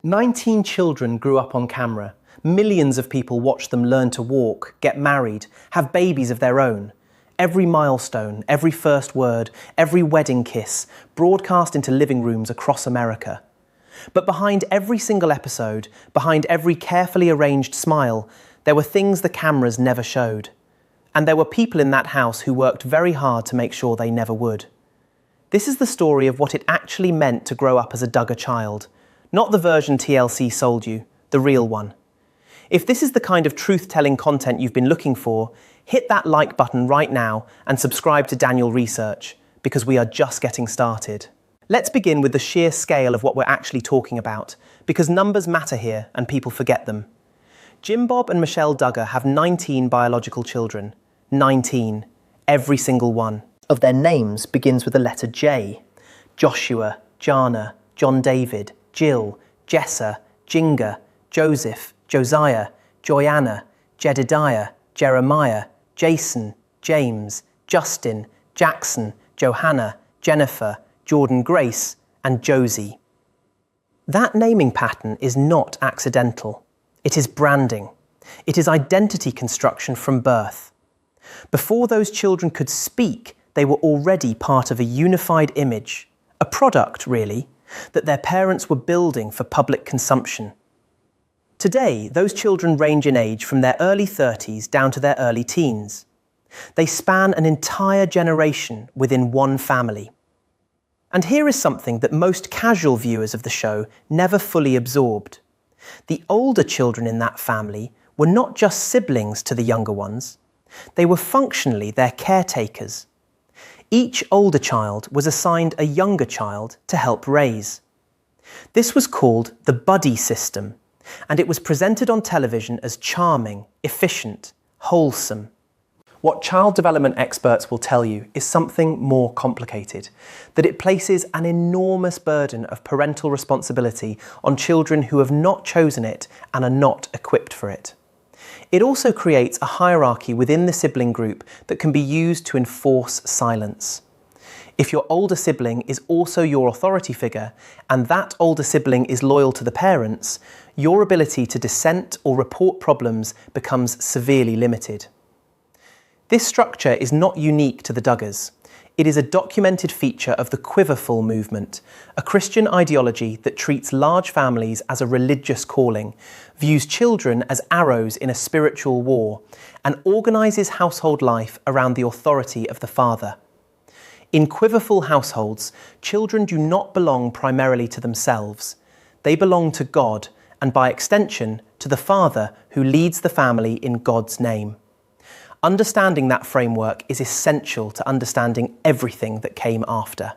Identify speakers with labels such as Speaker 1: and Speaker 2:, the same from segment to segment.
Speaker 1: 19 children grew up on camera. Millions of people watched them learn to walk, get married, have babies of their own. Every milestone, every first word, every wedding kiss, broadcast into living rooms across America. But behind every single episode, behind every carefully arranged smile, there were things the cameras never showed. And there were people in that house who worked very hard to make sure they never would. This is the story of what it actually meant to grow up as a Duggar child. Not the version TLC sold you, the real one. If this is the kind of truth-telling content you've been looking for, hit that like button right now and subscribe to Daniel Research, because we are just getting started. Let's begin with the sheer scale of what we're actually talking about, because numbers matter here and people forget them. Jim Bob and Michelle Duggar have 19 biological children. 19. Every single one of their names begins with the letter J. Joshua, Jana, John David, Jill, Jessa, Jinga, Joseph, Josiah, Joanna, Jedediah, Jeremiah, Jason, James, Justin, Jackson, Johanna, Jennifer, Jordan Grace, and Josie. That naming pattern is not accidental. It is branding. It is identity construction from birth. Before those children could speak, they were already part of a unified image, a product, really, that their parents were building for public consumption. Today, those children range in age from their early 30s down to their early teens. They span an entire generation within one family. And here is something that most casual viewers of the show never fully absorbed. The older children in that family were not just siblings to the younger ones. They were functionally their caretakers. Each older child was assigned a younger child to help raise. This was called the buddy system, and it was presented on television as charming, efficient, wholesome. What child development experts will tell you is something more complicated, that it places an enormous burden of parental responsibility on children who have not chosen it and are not equipped for it. It also creates a hierarchy within the sibling group that can be used to enforce silence. If your older sibling is also your authority figure, and that older sibling is loyal to the parents, your ability to dissent or report problems becomes severely limited. This structure is not unique to the Duggars. It is a documented feature of the Quiverful movement, a Christian ideology that treats large families as a religious calling, views children as arrows in a spiritual war, and organises household life around the authority of the father. In Quiverful households, children do not belong primarily to themselves. They belong to God, and by extension, to the father who leads the family in God's name. Understanding that framework is essential to understanding everything that came after.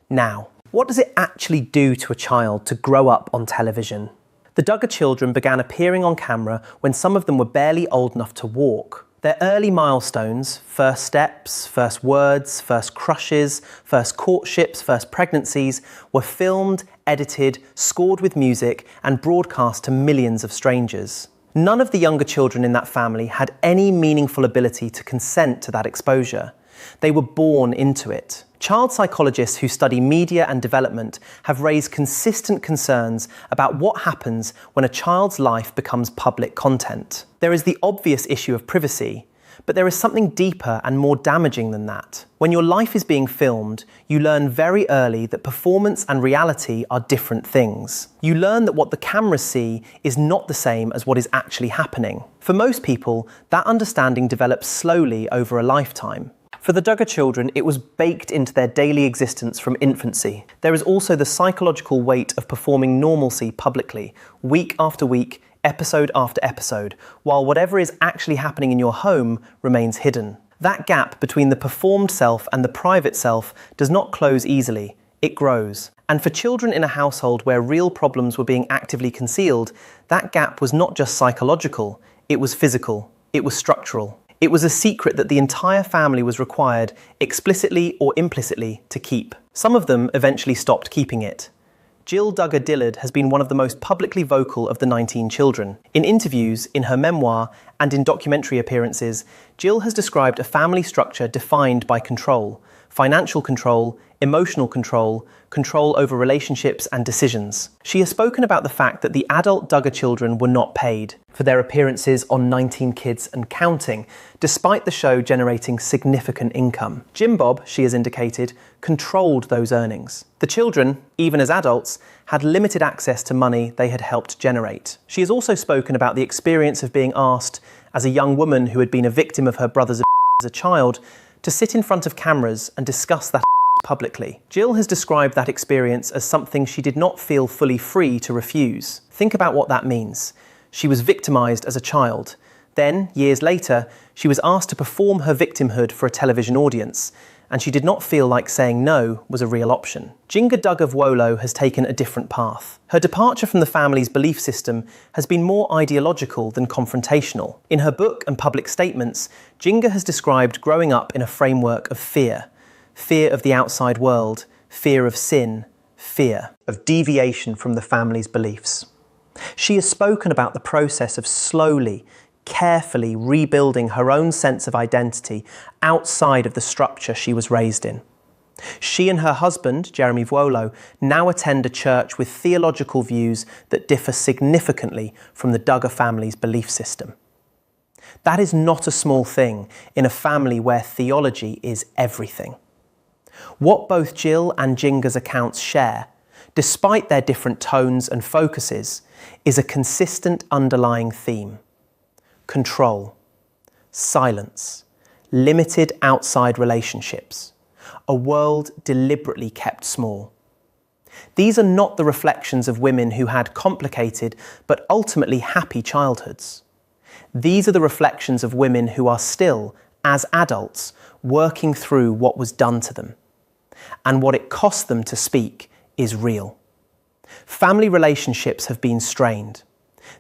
Speaker 1: Now, what does it actually do to a child to grow up on television? The Duggar children began appearing on camera when some of them were barely old enough to walk. Their early milestones, first steps, first words, first crushes, first courtships, first pregnancies, were filmed, edited, scored with music, and broadcast to millions of strangers. None of the younger children in that family had any meaningful ability to consent to that exposure. They were born into it. Child psychologists who study media and development have raised consistent concerns about what happens when a child's life becomes public content. There is the obvious issue of privacy, but there is something deeper and more damaging than that. When your life is being filmed, you learn very early that performance and reality are different things. You learn that what the cameras see is not the same as what is actually happening. For most people, that understanding develops slowly over a lifetime. For the Duggar children, it was baked into their daily existence from infancy. There is also the psychological weight of performing normalcy publicly, week after week, episode after episode, while whatever is actually happening in your home remains hidden. That gap between the performed self and the private self does not close easily, it grows. And for children in a household where real problems were being actively concealed, that gap was not just psychological, it was physical, it was structural. It was a secret that the entire family was required, explicitly or implicitly, to keep. Some of them eventually stopped keeping it. Jill Duggar Dillard has been one of the most publicly vocal of the 19 children. In interviews, in her memoir, and in documentary appearances, Jill has described a family structure defined by control, financial control, emotional control, control over relationships and decisions. She has spoken about the fact that the adult Duggar children were not paid for their appearances on 19 Kids and Counting, despite the show generating significant income. Jim Bob, she has indicated, controlled those earnings. The children, even as adults, had limited access to money they had helped generate. She has also spoken about the experience of being asked, as a young woman who had been a victim of her brother's as a child, to sit in front of cameras and discuss that publicly. Jill has described that experience as something she did not feel fully free to refuse. Think about what that means. She was victimised as a child. Then, years later, she was asked to perform her victimhood for a television audience, and she did not feel like saying no was a real option. Djinga Duggar of Wolo has taken a different path. Her departure from the family's belief system has been more ideological than confrontational. In her book and public statements, Djinga has described growing up in a framework of fear. Fear of the outside world, fear of sin, fear of deviation from the family's beliefs. She has spoken about the process of slowly, carefully rebuilding her own sense of identity outside of the structure she was raised in. She and her husband, Jeremy Vuolo, now attend a church with theological views that differ significantly from the Duggar family's belief system. That is not a small thing in a family where theology is everything. What both Jill and Djinga's accounts share, despite their different tones and focuses, is a consistent underlying theme. Control, silence, limited outside relationships, a world deliberately kept small. These are not the reflections of women who had complicated but ultimately happy childhoods. These are the reflections of women who are still, as adults, working through what was done to them. And what it cost them to speak is real. Family relationships have been strained.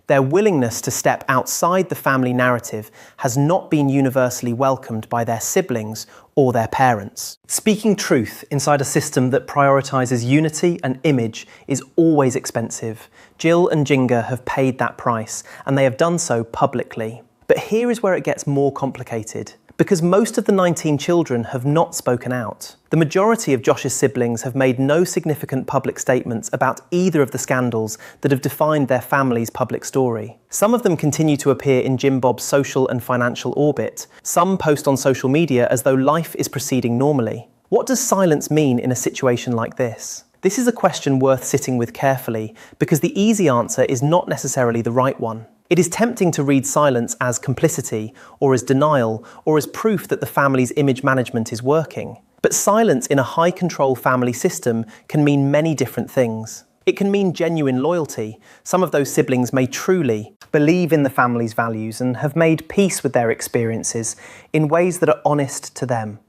Speaker 1: Their willingness to step outside the family narrative has not been universally welcomed by their siblings or their parents. Speaking truth inside a system that prioritises unity and image is always expensive. Jill and Djinga have paid that price, and they have done so publicly. But here is where it gets more complicated, because most of the 19 children have not spoken out. The majority of Josh's siblings have made no significant public statements about either of the scandals that have defined their family's public story. Some of them continue to appear in Jim Bob's social and financial orbit. Some post on social media as though life is proceeding normally. What does silence mean in a situation like this? This is a question worth sitting with carefully, because the easy answer is not necessarily the right one. It is tempting to read silence as complicity, or as denial, or as proof that the family's image management is working. But silence in a high-control family system can mean many different things. It can mean genuine loyalty. Some of those siblings may truly believe in the family's values and have made peace with their experiences in ways that are honest to them.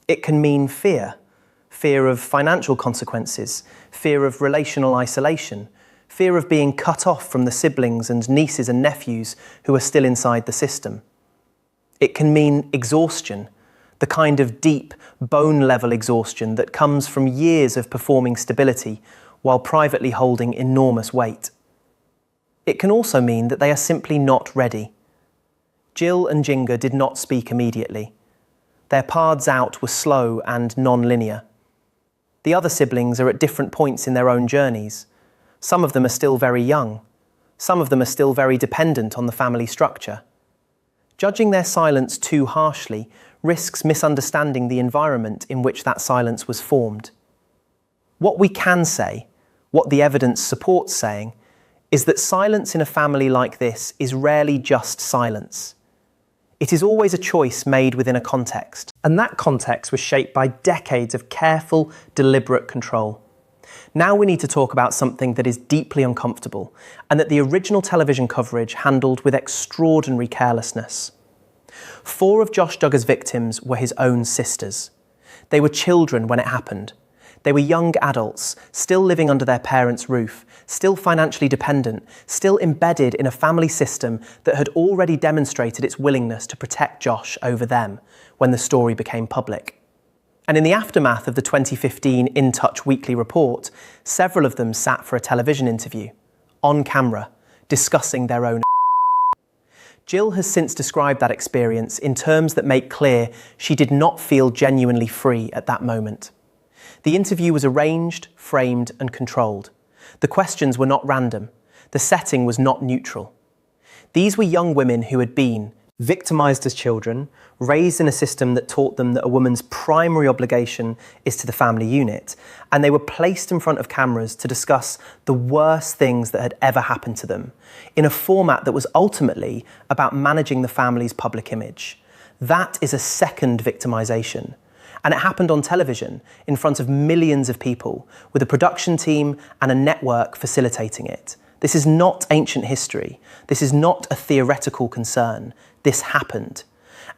Speaker 1: It can mean fear. Fear of financial consequences, fear of relational isolation, fear of being cut off from the siblings and nieces and nephews who are still inside the system. It can mean exhaustion, the kind of deep, bone-level exhaustion that comes from years of performing stability while privately holding enormous weight. It can also mean that they are simply not ready. Jill and Djinga did not speak immediately. Their paths out were slow and non-linear. The other siblings are at different points in their own journeys. Some of them are still very young. Some of them are still very dependent on the family structure. Judging their silence too harshly risks misunderstanding the environment in which that silence was formed. What we can say, what the evidence supports saying, is that silence in a family like this is rarely just silence. It is always a choice made within a context, and that context was shaped by decades of careful, deliberate control. Now we need to talk about something that is deeply uncomfortable, and that the original television coverage handled with extraordinary carelessness. 4 of Josh Duggar's victims were his own sisters. They were children when it happened. They were young adults, still living under their parents' roof, still financially dependent, still embedded in a family system that had already demonstrated its willingness to protect Josh over them when the story became public. And in the aftermath of the 2015 In Touch weekly report, several of them sat for a television interview, on camera, discussing their own. Jill has since described that experience in terms that make clear she did not feel genuinely free at that moment. The interview was arranged, framed, and controlled. The questions were not random. The setting was not neutral. These were young women who had been victimised as children, raised in a system that taught them that a woman's primary obligation is to the family unit, and they were placed in front of cameras to discuss the worst things that had ever happened to them, in a format that was ultimately about managing the family's public image. That is a second victimisation. And it happened on television, in front of millions of people, with a production team and a network facilitating it. This is not ancient history. This is not a theoretical concern. This happened.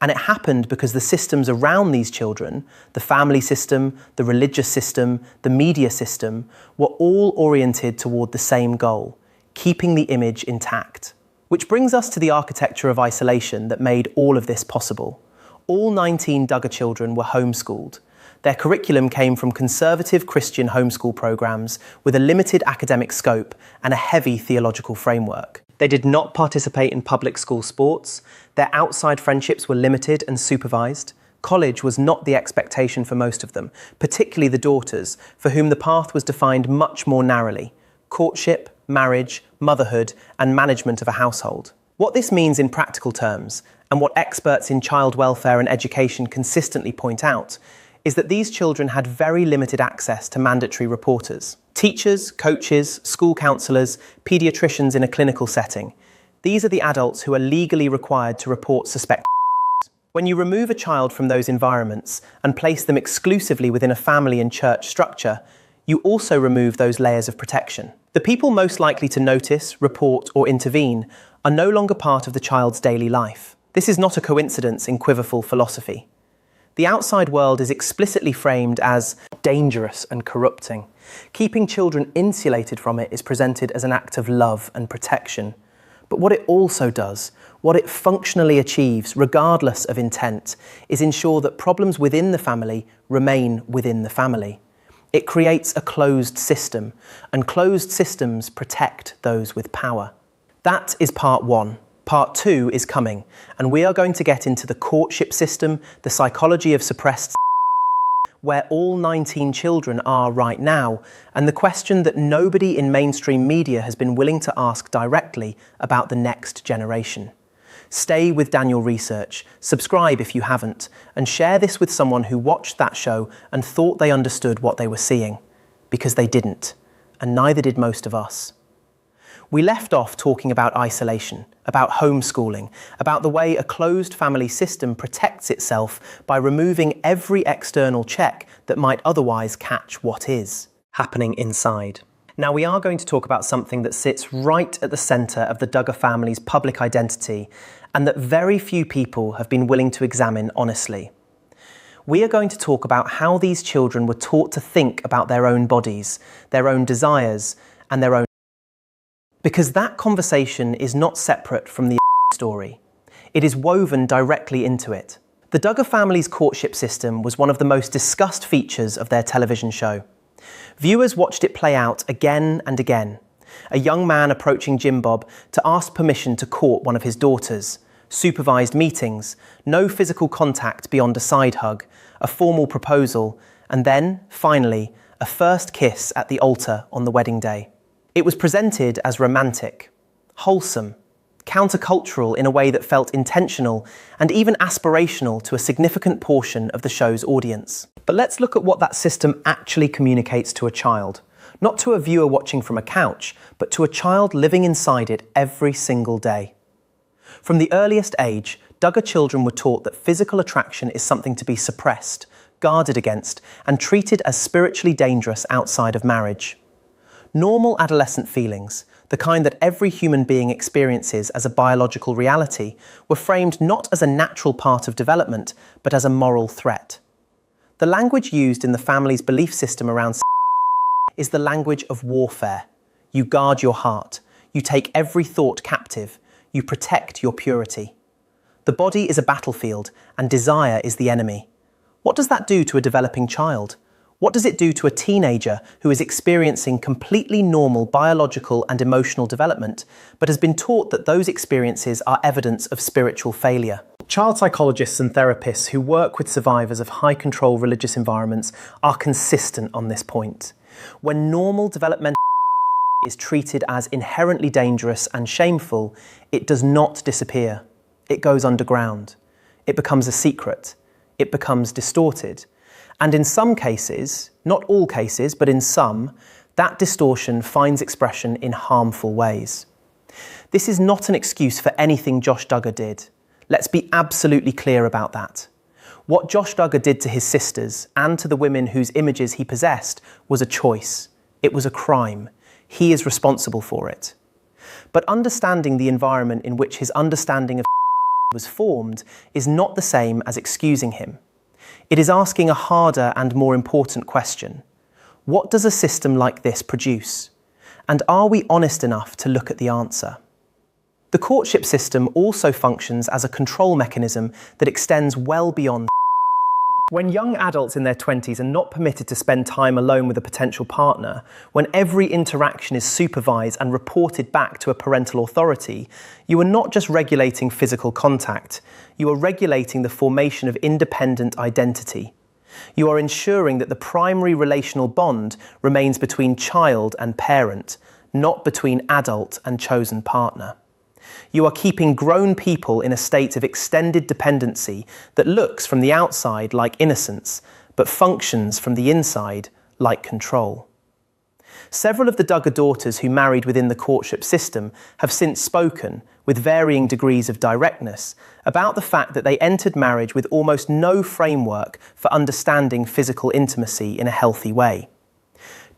Speaker 1: And it happened because the systems around these children, the family system, the religious system, the media system, were all oriented toward the same goal, keeping the image intact. Which brings us to the architecture of isolation that made all of this possible. All 19 Duggar children were homeschooled. Their curriculum came from conservative Christian homeschool programs with a limited academic scope and a heavy theological framework. They did not participate in public school sports. Their outside friendships were limited and supervised. College was not the expectation for most of them, particularly the daughters, for whom the path was defined much more narrowly: courtship, marriage, motherhood, and management of a household. What this means in practical terms, and what experts in child welfare and education consistently point out, is that these children had very limited access to mandatory reporters. Teachers, coaches, school counsellors, paediatricians in a clinical setting. These are the adults who are legally required to report suspected. When you remove a child from those environments and place them exclusively within a family and church structure, you also remove those layers of protection. The people most likely to notice, report, or intervene are no longer part of the child's daily life. This is not a coincidence in quiverful philosophy. The outside world is explicitly framed as dangerous and corrupting. Keeping children insulated from it is presented as an act of love and protection. But what it also does, what it functionally achieves, regardless of intent, is ensure that problems within the family remain within the family. It creates a closed system, and closed systems protect those with power. That is part one. Part two is coming, and we are going to get into the courtship system, the psychology of suppressed, where all 19 children are right now, and the question that nobody in mainstream media has been willing to ask directly about the next generation. Stay with Daniel Research, subscribe if you haven't, and share this with someone who watched that show and thought they understood what they were seeing, because they didn't, and neither did most of us. We left off talking about isolation, about homeschooling, about the way a closed family system protects itself by removing every external check that might otherwise catch what is happening inside. Now, we are going to talk about something that sits right at the centre of the Duggar family's public identity and that very few people have been willing to examine honestly. We are going to talk about how these children were taught to think about their own bodies, their own desires, and their own. Because that conversation is not separate from the story. It is woven directly into it. The Duggar family's courtship system was one of the most discussed features of their television show. Viewers watched it play out again and again. A young man approaching Jim Bob to ask permission to court one of his daughters, supervised meetings, no physical contact beyond a side hug, a formal proposal, and then, finally, a first kiss at the altar on the wedding day. It was presented as romantic, wholesome, countercultural in a way that felt intentional and even aspirational to a significant portion of the show's audience. But let's look at what that system actually communicates to a child. Not to a viewer watching from a couch, but to a child living inside it every single day. From the earliest age, Duggar children were taught that physical attraction is something to be suppressed, guarded against, and treated as spiritually dangerous outside of marriage. Normal adolescent feelings, the kind that every human being experiences as a biological reality, were framed not as a natural part of development, but as a moral threat. The language used in the family's belief system around is the language of warfare. You guard your heart. You take every thought captive. You protect your purity. The body is a battlefield, and desire is the enemy. What does that do to a developing child? What does it do to a teenager who is experiencing completely normal biological and emotional development, but has been taught that those experiences are evidence of spiritual failure? Child psychologists and therapists who work with survivors of high-control religious environments are consistent on this point. When normal developmental is treated as inherently dangerous and shameful, it does not disappear. It goes underground. It becomes a secret. It becomes distorted. And in some cases, not all cases, but in some, that distortion finds expression in harmful ways. This is not an excuse for anything Josh Duggar did. Let's be absolutely clear about that. What Josh Duggar did to his sisters and to the women whose images he possessed was a choice. It was a crime. He is responsible for it. But understanding the environment in which his understanding of was formed is not the same as excusing him. It is asking a harder and more important question. What does a system like this produce? And are we honest enough to look at the answer? The courtship system also functions as a control mechanism that extends well beyond. When young adults in their 20s are not permitted to spend time alone with a potential partner, when every interaction is supervised and reported back to a parental authority, you are not just regulating physical contact, you are regulating the formation of independent identity. You are ensuring that the primary relational bond remains between child and parent, not between adult and chosen partner. You are keeping grown people in a state of extended dependency that looks from the outside like innocence, but functions from the inside like control. Several of the Duggar daughters who married within the courtship system have since spoken, with varying degrees of directness, about the fact that they entered marriage with almost no framework for understanding physical intimacy in a healthy way.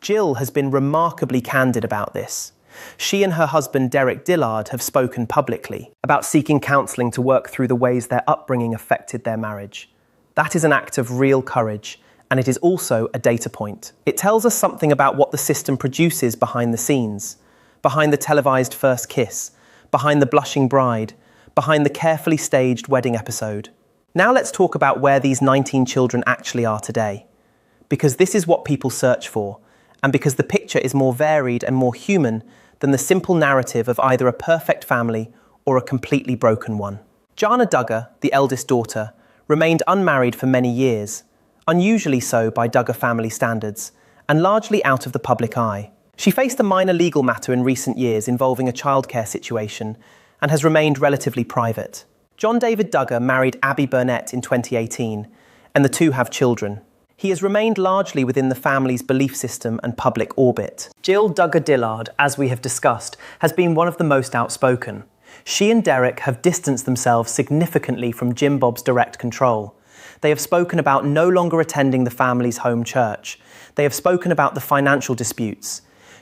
Speaker 1: Jill has been remarkably candid about this. She and her husband Derek Dillard have spoken publicly about seeking counselling to work through the ways their upbringing affected their marriage. That is an act of real courage, and it is also a data point. It tells us something about what the system produces behind the scenes, behind the televised first kiss, behind the blushing bride, behind the carefully staged wedding episode. Now let's talk about where these 19 children actually are today. Because this is what people search for, and because the picture is more varied and more human than the simple narrative of either a perfect family or a completely broken one. Jana Duggar, the eldest daughter, remained unmarried for many years, unusually so by Duggar family standards, and largely out of the public eye. She faced a minor legal matter in recent years involving a childcare situation and has remained relatively private. John David Duggar married Abby Burnett in 2018, and the two have children. He has remained largely within the family's belief system and public orbit. Jill Duggar Dillard, as we have discussed, has been one of the most outspoken. She and Derek have distanced themselves significantly from Jim Bob's direct control. They have spoken about no longer attending the family's home church. They have spoken about the financial disputes.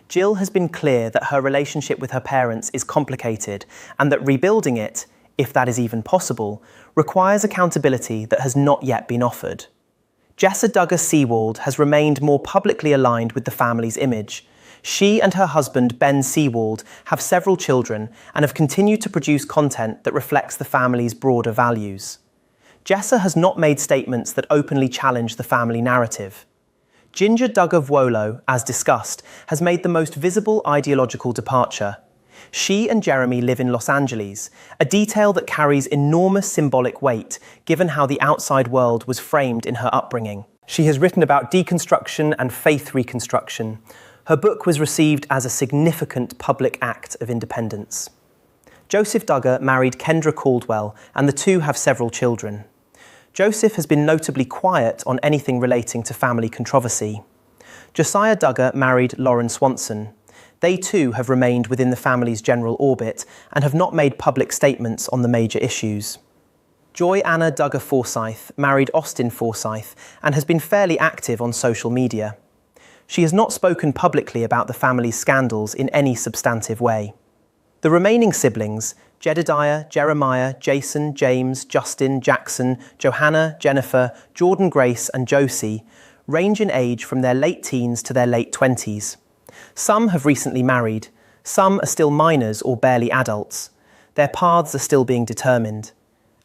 Speaker 1: Jill has been clear that her relationship with her parents is complicated and that rebuilding it, if that is even possible, requires accountability that has not yet been offered. Jessa Duggar Seawald has remained more publicly aligned with the family's image. She and her husband, Ben Seawald, have several children and have continued to produce content that reflects the family's broader values. Jessa has not made statements that openly challenge the family narrative. Ginger Duggar Vuolo, as discussed, has made the most visible ideological departure. She and Jeremy live in Los Angeles, a detail that carries enormous symbolic weight given how the outside world was framed in her upbringing. She has written about deconstruction and faith reconstruction. Her book was received as a significant public act of independence. Joseph Duggar married Kendra Caldwell, and the two have several children. Joseph has been notably quiet on anything relating to family controversy. Josiah Duggar married Lauren Swanson. They too have remained within the family's general orbit and have not made public statements on the major issues. Joy Anna Duggar Forsyth married Austin Forsyth and has been fairly active on social media. She has not spoken publicly about the family's scandals in any substantive way. The remaining siblings, Jedediah, Jeremiah, Jason, James, Justin, Jackson, Johanna, Jennifer, Jordan Grace and Josie, range in age from their late teens to their late 20s. Some have recently married, some are still minors or barely adults. Their paths are still being determined.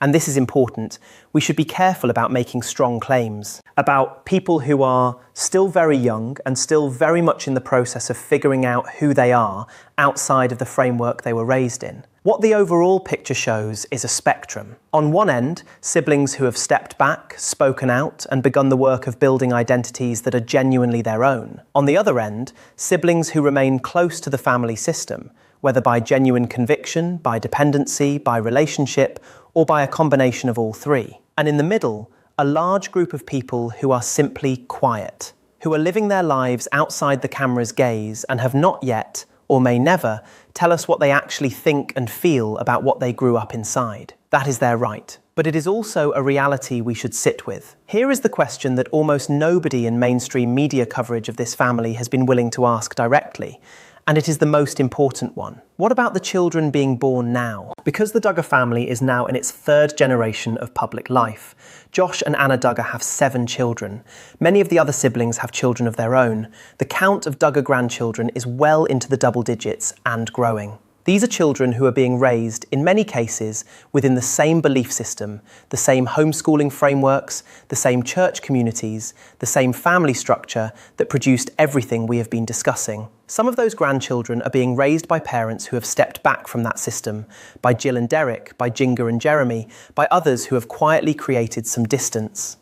Speaker 1: And this is important. We should be careful about making strong claims about people who are still very young and still very much in the process of figuring out who they are outside of the framework they were raised in. What the overall picture shows is a spectrum. On one end, siblings who have stepped back, spoken out, and begun the work of building identities that are genuinely their own. On the other end, siblings who remain close to the family system, whether by genuine conviction, by dependency, by relationship, or by a combination of all three. And in the middle, a large group of people who are simply quiet, who are living their lives outside the camera's gaze and have not yet, or may never, tell us what they actually think and feel about what they grew up inside. That is their right. But it is also a reality we should sit with. Here is the question that almost nobody in mainstream media coverage of this family has been willing to ask directly. And it is the most important one. What about the children being born now? Because the Duggar family is now in its third generation of public life. Josh and Anna Duggar have 7 children. Many of the other siblings have children of their own. The count of Duggar grandchildren is well into the double digits and growing. These are children who are being raised, in many cases, within the same belief system, the same homeschooling frameworks, the same church communities, the same family structure that produced everything we have been discussing. Some of those grandchildren are being raised by parents who have stepped back from that system, by Jill and Derek, by Duggar and Jeremy, by others who have quietly created some distance.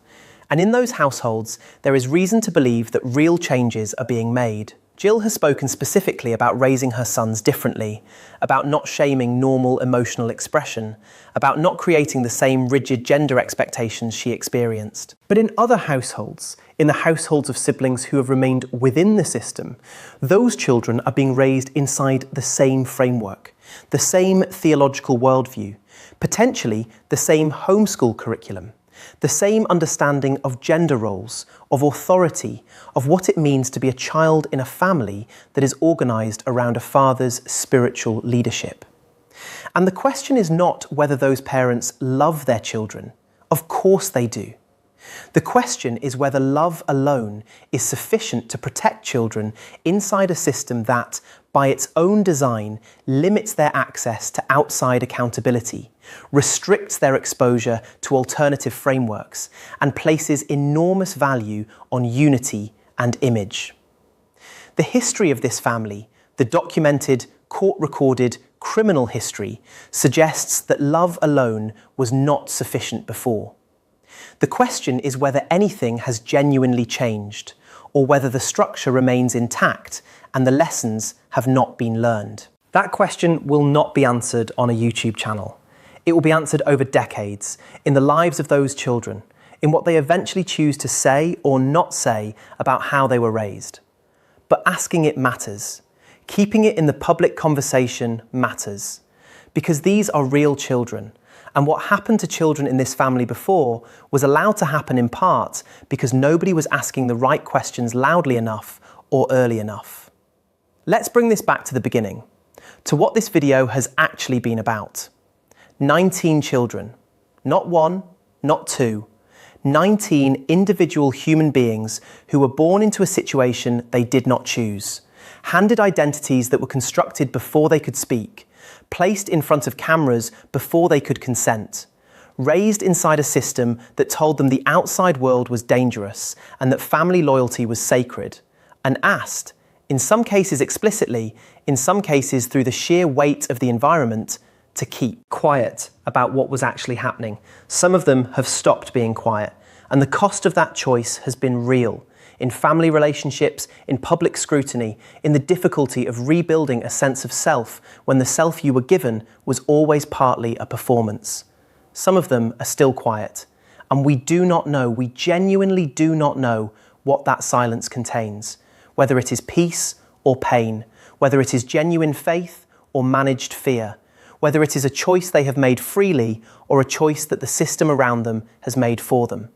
Speaker 1: And in those households, there is reason to believe that real changes are being made. Jill has spoken specifically about raising her sons differently, about not shaming normal emotional expression, about not creating the same rigid gender expectations she experienced. But in other households, in the households of siblings who have remained within the system, those children are being raised inside the same framework, the same theological worldview, potentially the same homeschool curriculum, the same understanding of gender roles, of authority, of what it means to be a child in a family that is organised around a father's spiritual leadership. And the question is not whether those parents love their children. Of course they do. The question is whether love alone is sufficient to protect children inside a system that, by its own design, limits their access to outside accountability, restricts their exposure to alternative frameworks, and places enormous value on unity and image. The history of this family, the documented, court-recorded criminal history, suggests that love alone was not sufficient before. The question is whether anything has genuinely changed, or whether the structure remains intact and the lessons have not been learned. That question will not be answered on a YouTube channel. It will be answered over decades, in the lives of those children, in what they eventually choose to say or not say about how they were raised. But asking it matters. Keeping it in the public conversation matters. Because these are real children. And what happened to children in this family before was allowed to happen in part because nobody was asking the right questions loudly enough or early enough. Let's bring this back to the beginning, to what this video has actually been about. 19 children, not 1, not 2, 19 individual human beings who were born into a situation they did not choose, handed identities that were constructed before they could speak, placed in front of cameras before they could consent, raised inside a system that told them the outside world was dangerous and that family loyalty was sacred, and asked, in some cases explicitly, in some cases through the sheer weight of the environment, to keep quiet about what was actually happening. Some of them have stopped being quiet, and the cost of that choice has been real. In family relationships, in public scrutiny, in the difficulty of rebuilding a sense of self when the self you were given was always partly a performance. Some of them are still quiet, and we do not know, we genuinely do not know what that silence contains, whether it is peace or pain, whether it is genuine faith or managed fear, whether it is a choice they have made freely or a choice that the system around them has made for them.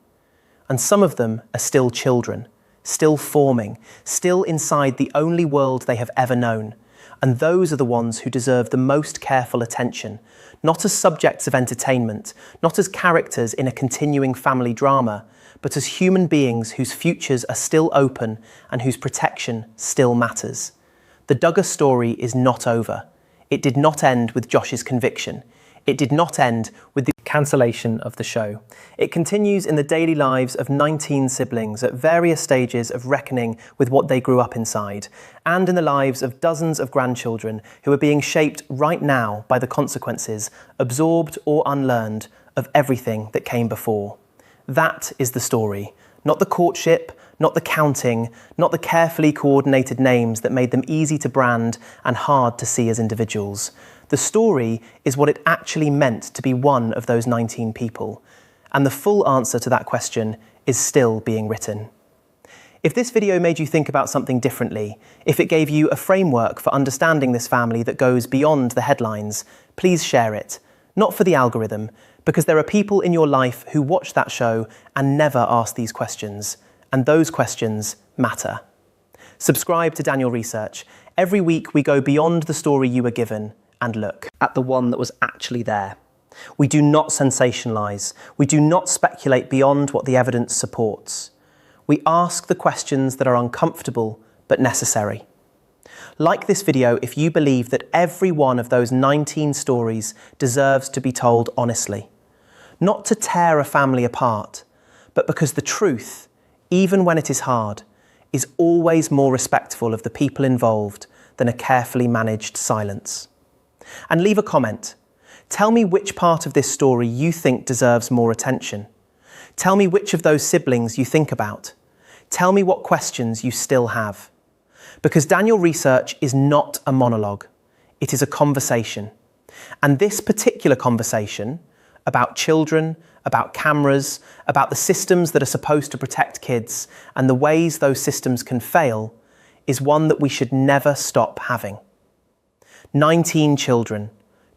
Speaker 1: And some of them are still children, still forming, still inside the only world they have ever known. And those are the ones who deserve the most careful attention, not as subjects of entertainment, not as characters in a continuing family drama, but as human beings whose futures are still open and whose protection still matters. The Duggar story is not over. It did not end with Josh's conviction. It did not end with the cancellation of the show. It continues in the daily lives of 19 siblings at various stages of reckoning with what they grew up inside, and in the lives of dozens of grandchildren who are being shaped right now by the consequences, absorbed or unlearned, of everything that came before. That is the story, not the courtship, not the counting, not the carefully coordinated names that made them easy to brand and hard to see as individuals. The story is what it actually meant to be one of those 19 people. And the full answer to that question is still being written. If this video made you think about something differently, if it gave you a framework for understanding this family that goes beyond the headlines, please share it. Not for the algorithm, because there are people in your life who watch that show and never ask these questions. And those questions matter. Subscribe to Daniel Research. Every week we go beyond the story you were given and look at the one that was actually there. We do not sensationalise. We do not speculate beyond what the evidence supports. We ask the questions that are uncomfortable but necessary. Like this video if you believe that every one of those 19 stories deserves to be told honestly. Not to tear a family apart, but because the truth, even when it is hard, is always more respectful of the people involved than a carefully managed silence. And leave a comment. Tell me which part of this story you think deserves more attention. Tell me which of those siblings you think about. Tell me what questions you still have. Because Daniel Research is not a monologue. It is a conversation. And this particular conversation about children, about cameras, about the systems that are supposed to protect kids and the ways those systems can fail is one that we should never stop having. 19 children,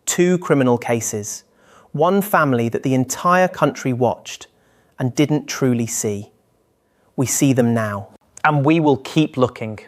Speaker 1: 2 criminal cases, 1 family that the entire country watched and didn't truly see. We see them now. And we will keep looking.